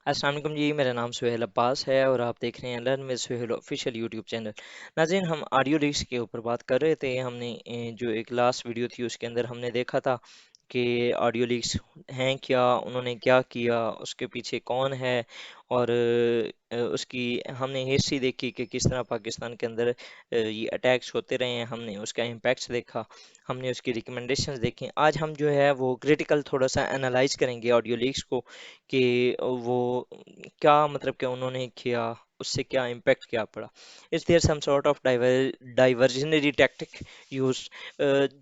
السلام علیکم جی، میرا نام سہیل عباس ہے اور آپ دیکھ رہے ہیں learn with Sohail official YouTube channel. ناظرین، ہم آڈیو لیکس کے اوپر بات کر رہے تھے۔ ہم نے جو ایک لاسٹ ویڈیو تھی اس کے اندر ہم نے دیکھا تھا کہ آڈیو لیکس ہیں کیا، انہوں نے کیا کیا، اس کے پیچھے کون ہے، اور اس کی ہم نے ہسٹری دیکھی کہ کس طرح پاکستان کے اندر یہ اٹیکس ہوتے رہے ہیں، ہم نے اس کا امپیکٹس دیکھا، ہم نے اس کی ریکمنڈیشنز دیکھی۔ آج ہم جو ہے وہ کریٹیکل تھوڑا سا انالائز کریں گے آڈیو لیکس کو کہ وہ کیا مطلب کہ انہوں نے کیا، اس سے کیا امپیکٹ کیا پڑا۔ Is there some sort of diversionary tactic used؟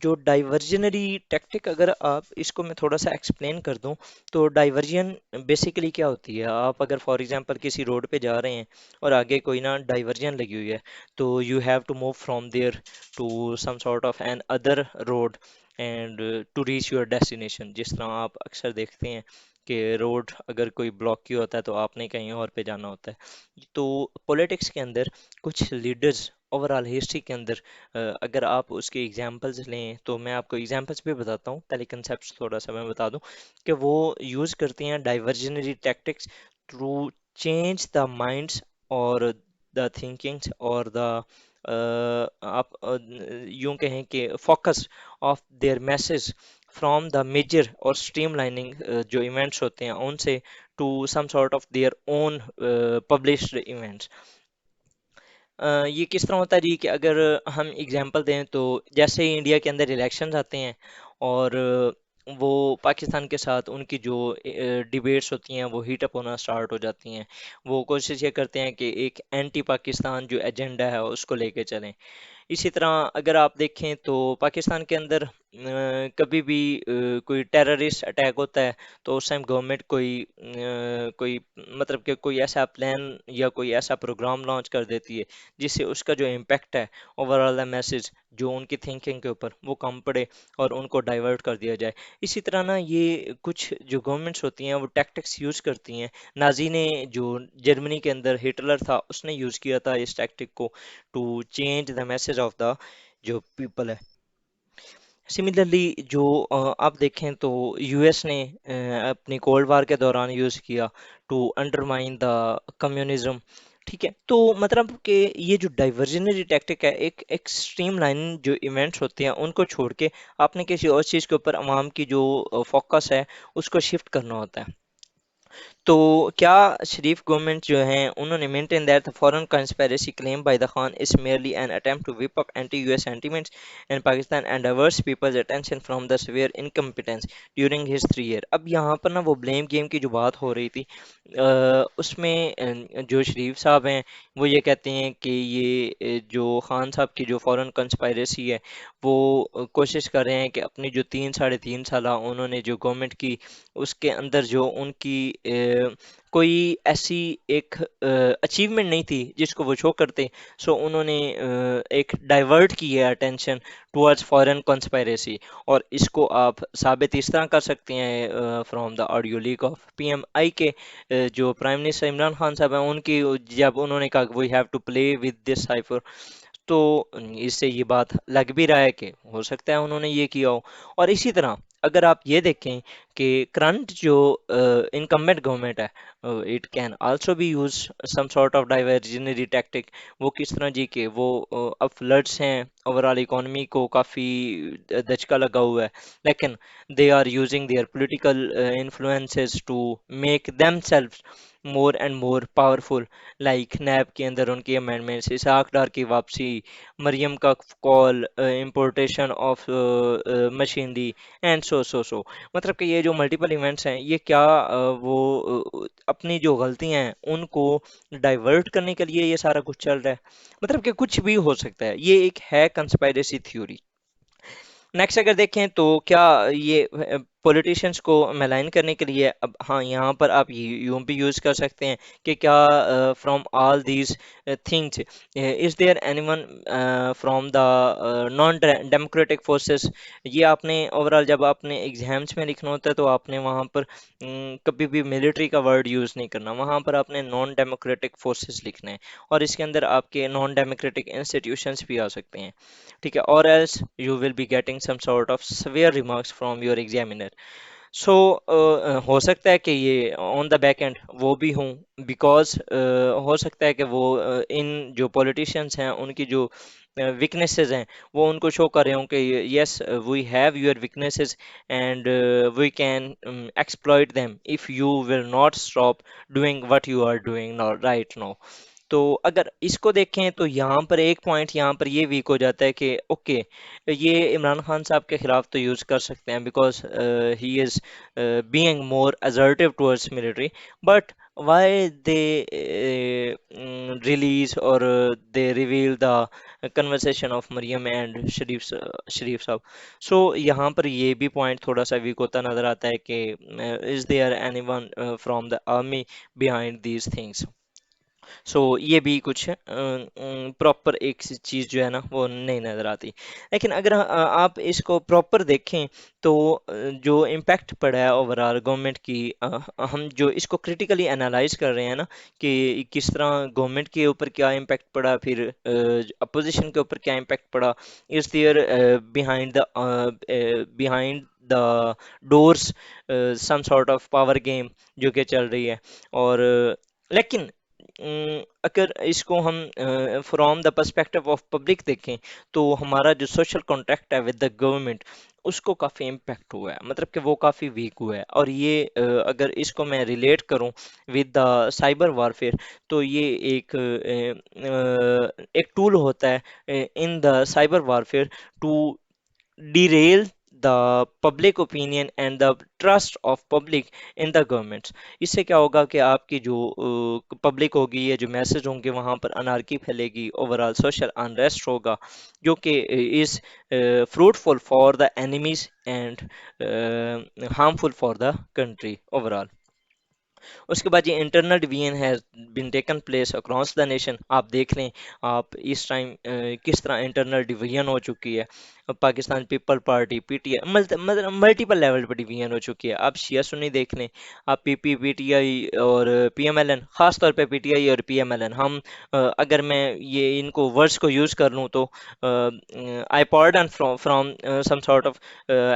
جو ڈائیورژنری ٹیکٹک، اگر آپ اس کو میں تھوڑا سا ایکسپلین کر دوں تو ڈائیورژن بیسیکلی کیا ہوتی ہے؟ آپ اگر فار ایگزامپل کسی روڈ پہ جا رہے ہیں اور آگے کوئی نا ڈائیورژن لگی ہوئی ہے، تو you have to move from there to some sort of another road and to reach your destination. جس طرح آپ اکثر دیکھتے ہیں کہ روڈ اگر کوئی بلاک کیا ہوتا ہے تو آپ نے کہیں اور پہ جانا ہوتا ہے۔ تو پولیٹکس کے اندر کچھ لیڈرز اوور آل ہسٹری کے اندر اگر آپ اس کے ایگزامپلز لیں تو میں آپ کو ایگزامپلس بھی بتاتا ہوں، پہلے کنسیپٹس تھوڑا سا میں بتا دوں کہ وہ یوز کرتے ہیں diversionary tactics to change the minds اور دا تھنکنگس اور دا آپ یوں کہیں کہ focus off their masses from the major اور اسٹریم لائننگ جو ایونٹس ہوتے ہیں ان سے to some sort of their own published events. یہ کس طرح ہوتا ہے جی کہ اگر ہم اگزامپل دیں تو جیسے ہی انڈیا کے اندر الیکشنز آتے ہیں اور وہ پاکستان کے ساتھ ان کی جو ڈیبیٹس ہوتی ہیں وہ ہیٹ اپ ہونا سٹارٹ ہو جاتی ہیں، وہ کوشش یہ کرتے ہیں کہ ایک اینٹی پاکستان جو ایجنڈا ہے اس کو لے کے چلیں۔ اسی طرح اگر آپ دیکھیں تو پاکستان کے اندر کبھی بھی کوئی ٹیررسٹ اٹیک ہوتا ہے تو اس ٹائم گورنمنٹ کوئی مطلب کہ کوئی ایسا پلان یا کوئی ایسا پروگرام لانچ کر دیتی ہے جس سے اس کا جو امپیکٹ ہے اوور آل میسج جو ان کی تھنکنگ کے اوپر وہ کم پڑے اور ان کو ڈائیورٹ کر دیا جائے۔ اسی طرح نا یہ کچھ جو گورنمنٹس ہوتی ہیں وہ ٹیکٹکس یوز کرتی ہیں۔ نازی نے جو جرمنی کے اندر ہٹلر تھا اس نے یوز کیا تھا اس ٹیکٹک کو to change the message of the جو پیپل ہے۔ سملرلی جو آپ دیکھیں تو یو ایس نے اپنی کولڈ وار کے دوران یوز کیا ٹو انڈرمائن دا کمیونزم۔ ٹھیک ہے، تو مطلب کہ یہ جو ڈائیورژنری ٹیکٹک ہے، ایک ایکسٹریم لائن جو ایونٹس ہوتے ہیں ان کو چھوڑ کے آپ نے کسی اور چیز کے اوپر عوام کی جو فوکس ہے اس کو شفٹ کرنا ہوتا ہے۔ تو کیا شریف گورنمنٹ جو ہیں انہوں نے maintain that the foreign conspiracy claimed by the Khan is merely an attempt to whip up anti-US sentiments in Pakistan and divert people's attention from the severe incompetence during his 3 year۔ اب یہاں پر نا وہ blame game کی جو بات ہو رہی تھی اس میں جو شریف صاحب ہیں وہ یہ کہتے ہیں کہ یہ جو خان صاحب کی جو فورن کنسپائریسی ہے وہ کوشش کر رہے ہیں کہ اپنی جو 3 ساڑھے 3 سالہ انہوں نے جو گورنمنٹ کی اس کے اندر جو ان کی کوئی ایسی ایک اچیومنٹ نہیں تھی جس کو وہ شو کرتے، سو انہوں نے ایک ڈائیورٹ کی ہے اٹینشن ٹورڈز فارن کنسپائریسی۔ اور اس کو آپ ثابت اس طرح کر سکتے ہیں from the audio leak of P M I K جو پرائم منسٹر عمران خان صاحب ہیں ان کی، جب انہوں نے کہا we have to play with this cipher, تو اس سے یہ بات لگ بھی رہا ہے کہ ہو سکتا ہے انہوں نے یہ کیا ہو۔ اور اسی طرح اگر آپ یہ دیکھیں کہ کرنٹ جو انکمبنٹ گورنمنٹ ہے it can also be use some sort of diversionary tactic. وہ کس طرح جی کہ وہ اب فلڈس ہیں، اوور آل اکانومی کو کافی دھچکا لگا ہوا ہے، لیکن they are using their political influences to make them self more and more powerful, like NAB کے اندر ان کی امینڈمنٹس، اسحاق ڈار کی واپسی، مریم کا کال، امپورٹیشن آف مشینری اینڈ سو مطلب کہ یہ جو ملٹیپل ایونٹس ہیں یہ کیا وہ اپنی جو غلطیاں ہیں ان کو ڈائیورٹ کرنے کے لیے یہ سارا کچھ چل رہا ہے، مطلب کہ کچھ بھی ہو سکتا ہے، یہ ایک ہے کنسپائریسی تھیوری۔ نیکسٹ اگر دیکھیں تو کیا یہ پولیٹیشینس کو ملائن کرنے کے لیے، اب ہاں یہاں پر آپ یوں بھی یوز کر سکتے ہیں کہ کیا from all these things is there any one from the naan democratic forces. یہ آپ نے اوور آل جب آپ نے ایگزامس میں لکھنا ہوتا ہے تو آپ نے وہاں پر کبھی بھی ملٹری کا ورڈ یوز نہیں کرنا، وہاں پر آپ نے نان ڈیموکریٹک فورسز لکھنا ہے، اور اس کے اندر آپ کے نان ڈیموکریٹک انسٹیٹیوشنس بھی آ سکتے ہیں۔ ٹھیک ہے، اور else you will be getting some sort of severe remarks from your examiner. So ہو سکتا ہے کہ یہ آن دا بیک اینڈ وہ بھی ہوں، بیکاز ہو سکتا ہے کہ وہ ان جو پولیٹیشینس ہیں ان کی جو ویکنیسز ہیں وہ ان کو شو کر رہے ہوں کہ yes we have your weaknesses and we can exploit them if you will not stop doing what you are doing right now. تو اگر اس کو دیکھیں تو یہاں پر ایک پوائنٹ یہاں پر یہ ویک ہو جاتا ہے کہ اوکے یہ عمران خان صاحب کے خلاف تو یوز کر سکتے ہیں because he is being more assertive towards military, but why they release or they reveal the conversation of Maryam and Sharif صاحب. So یہاں پر یہ بھی پوائنٹ تھوڑا سا ویک ہوتا نظر آتا ہے کہ is there anyone from the army behind these things. سو یہ بھی کچھ پراپر ایک چیز جو ہے نا وہ نہیں نظر آتی. لیکن اگر آپ اس کو پراپر دیکھیں تو جو امپیکٹ پڑا ہے اوور آل گورنمنٹ کی، ہم جو اس کو کریٹیکلی انالائز کر رہے ہیں نا کہ کس طرح گورنمنٹ کے اوپر کیا امپیکٹ پڑا، پھر اپوزیشن کے اوپر کیا امپیکٹ پڑا، is there behind the doors some sort of power game جو کہ چل رہی ہے. اور لیکن اگر اس کو ہم from the perspective of public دیکھیں تو ہمارا جو سوشل کانٹیکٹ ہے ود دا گورنمنٹ اس کو کافی امپیکٹ ہوا ہے، مطلب کہ وہ کافی ویک ہوا ہے. اور یہ اگر اس کو میں ریلیٹ کروں ود دا سائبر وارفیئر تو یہ ایک ٹول ہوتا ہے in the cyber warfare to derail the public opinion and the trust of public in the governments. اس سے کیا ہوگا کہ آپ کی جو پبلک ہوگی یا جو میسج ہوں گے وہاں پر انارکی پھیلے گی، اوور آل سوشل انریسٹ ہوگا جو کہ از fruitful for the enemies and harmful for the country overall. اس کے بعد یہ internal division has been taken place across the nation. آپ دیکھ لیں آپ اس ٹائم کس طرح انٹرنل ڈویژن ہو چکی ہے. Pakistan people party P T I مطلب ملٹیپل لیول پہ ڈویژن ہو چکی ہے. آپ شیعہ سنی دیکھ لیں، آپ پی ٹی آئی اور پی ایم ایل این، خاص طور پہ پی ٹی آئی اور پی ایم ایل این. ہم اگر میں یہ ان کو ورڈس کو یوز کر لوں تو آئی pardon from some sort of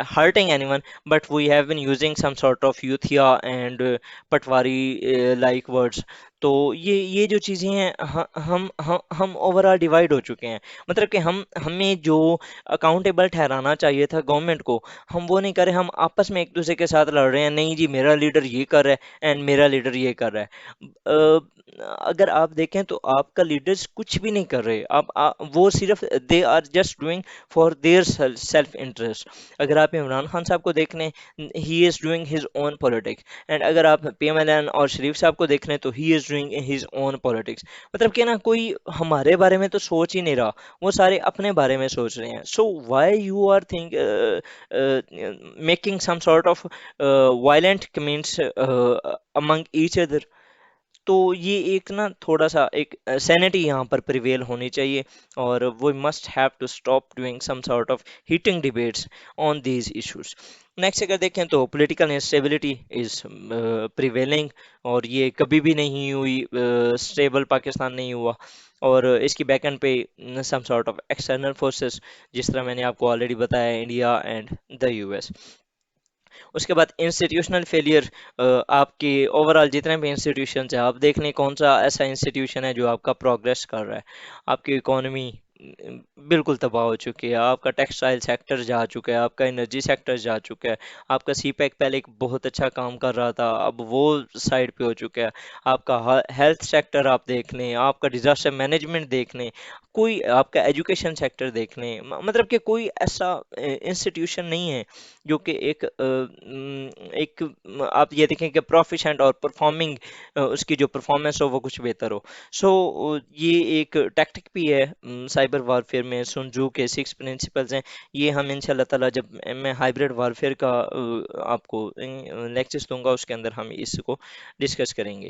hurting anyone, but we have been using some sort of youthia and patwari like words. تو یہ جو چیزیں ہیں ہم اوور آل ڈیوائڈ ہو چکے ہیں. مطلب کہ ہمیں جو اکاؤنٹیبل ٹھہرانا چاہیے تھا گورنمنٹ کو ہم وہ نہیں کر رہے، ہم آپس میں ایک دوسرے کے ساتھ لڑ رہے ہیں. نہیں جی میرا لیڈر یہ کر رہا ہے اینڈ میرا لیڈر یہ کر رہا ہے. اگر آپ دیکھیں تو آپ کا لیڈرز کچھ بھی نہیں کر رہے، وہ صرف they are just doing for their self interest. اگر آپ عمران خان صاحب کو دیکھ لیں he is doing his own politics, and اگر آپ پی ایم ایل این اور شریف صاحب کو دیکھ لیں تو he is doing his own politics. مطلب کہ نا کوئی ہمارے بارے میں تو سوچ ہی نہیں رہا، وہ سارے اپنے بارے میں سوچ رہے ہیں. So why you are think making some sort of violent comments among each other. تو یہ ایک نا تھوڑا سا ایک سینٹی یہاں پر پریویل ہونی چاہیے، اور we must have to stop doing some sort of hating debates on these issues. Next اگر دیکھیں تو پولیٹیکل انسٹیبلٹی از پریویلنگ، اور یہ کبھی بھی نہیں ہوئی، اسٹیبل پاکستان نہیں ہوا. اور اس کی بیک اینڈ پہ some sort of external forces جس طرح میں نے آپ کو آلریڈی بتایا India and the U S. اس کے بعد انسٹیٹیوشنل فیلئر. آپ کے اوور آل جتنے بھی انسٹیٹیوشنس ہیں آپ دیکھ لیں کون سا ایسا انسٹیٹیوشن ہے جو آپ کا پروگریس کر رہا ہے. آپ کی اکانومی بالکل تباہ ہو چکی ہے، آپ کا ٹیکسٹائل سیکٹر جا چکا ہے، آپ کا انرجی سیکٹر جا چکا ہے، آپ کا سی پیک پہلے ایک بہت اچھا کام کر رہا تھا اب وہ سائڈ پہ ہو چکا ہے. آپ کا ہیلتھ سیکٹر آپ دیکھ لیں، آپ کا ڈیزاسٹر مینجمنٹ دیکھ لیں، کوئی آپ کا ایجوکیشن سیکٹر دیکھ لیں، مطلب کہ کوئی ایسا انسٹیٹیوشن نہیں ہے جو کہ ایک آپ یہ دیکھیں کہ پروفیشنٹ اور پرفارمنگ اس کی جو پرفارمنس ہو وہ کچھ بہتر ہو. سو یہ ایک ٹیکٹک بھی ہے سائبر وارفیئر میں، سن جو کے 6 پرنسپلز ہیں. یہ ہم ان شاء اللہ تعالیٰ جب میں ہائبریڈ وارفیئر کا آپ کو لیکچرز دوں گا اس کے اندر ہم اس کو ڈسکس کریں گے.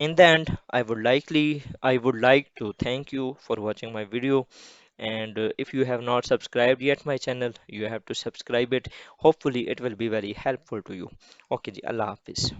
in the end, I would like to thank you for watching my video. And if you have not subscribed yet my channel, you have to subscribe it. Hopefully, it will be very helpful to you. Okay, ji, Allah Hafiz.